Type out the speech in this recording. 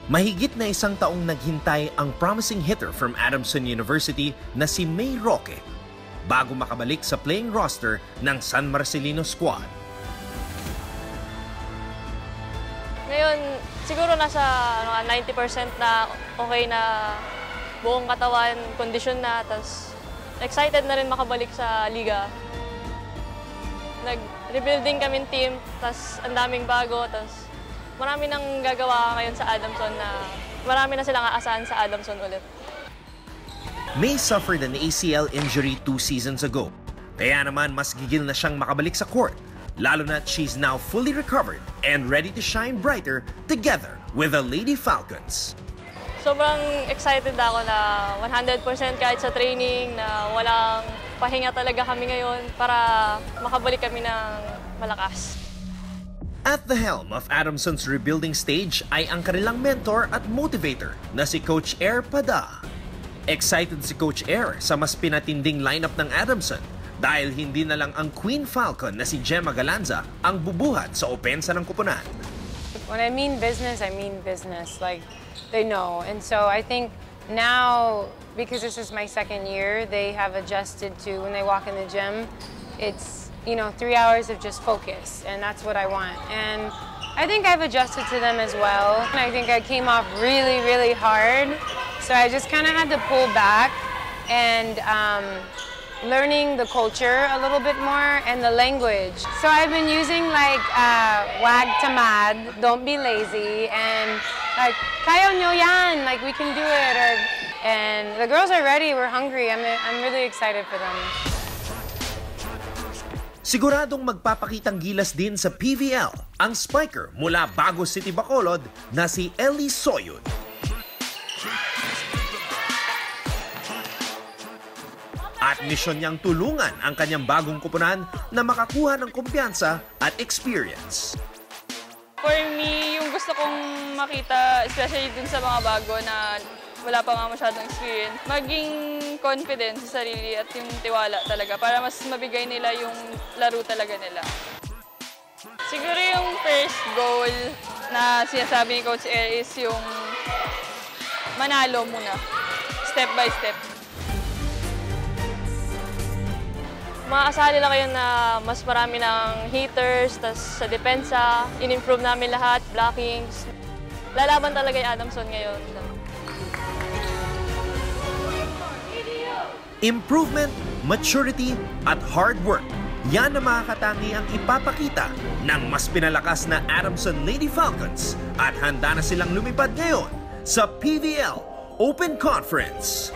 Mahigit na isang taong naghintay ang promising hitter from Adamson University na si May Roque bago makabalik sa playing roster ng San Marcelino squad. Ngayon, siguro nasa 90% na okay na buong katawan, kondisyon na, tas excited na rin makabalik sa liga. Nag-rebuilding kami team, tas ang daming bago, tas marami nang gagawa ngayon sa Adamson na marami na silang aasahan sa Adamson ulit. May suffered an ACL injury 2 seasons ago. Kaya naman mas gigil na siyang makabalik sa court, lalo na she's now fully recovered and ready to shine brighter together with the Lady Falcons. Sobrang excited ako na 100% kahit sa training, na walang pahinga talaga kami ngayon para makabalik kami ng malakas. At the helm of Adamson's rebuilding stage ay ang kanilang mentor at motivator na si Coach Air Pada. Excited si Coach Air sa mas pinatinding lineup ng Adamson dahil hindi na lang ang Queen Falcon na si Gemma Galanza ang bubuhat sa opensa ng koponan. When I mean business, like they know. And so I think now, because this is my second year, they have adjusted to when they walk in the gym, it's 3 hours of just focus, and that's what I want. And I think I've adjusted to them as well. I think I came off really, really hard, so I just kind of had to pull back and learning the culture a little bit more and the language. So I've been using like wag tamad, don't be lazy, and like kaya nyo yan, like we can do it. And the girls are ready, we're hungry. I'm really excited for them. Siguradong magpapakitang gilas din sa PVL ang spiker mula Bagos City, Bacolod na si Ellie Soyud. At misyon niyang tulungan ang kanyang bagong koponan na makakuha ng kumpiyansa at experience. For me, yung gusto kong makita, especially dun sa mga bago na wala pa nga masyadong experience, maging confident sa sarili at yung tiwala talaga para mas mabigay nila yung laro talaga nila. Siguro yung first goal na sinasabi ni Coach Air is yung manalo muna, step by step. Maasahan nila kayo na mas marami ng hitters, tas sa depensa, in-improve namin lahat, blockings. Lalaban talaga yung Adamson ngayon. Improvement, maturity, at hard work. Yan ang makakatangi ang ipapakita ng mas pinalakas na Adamson Lady Falcons at handa na silang lumipad ngayon sa PVL Open Conference.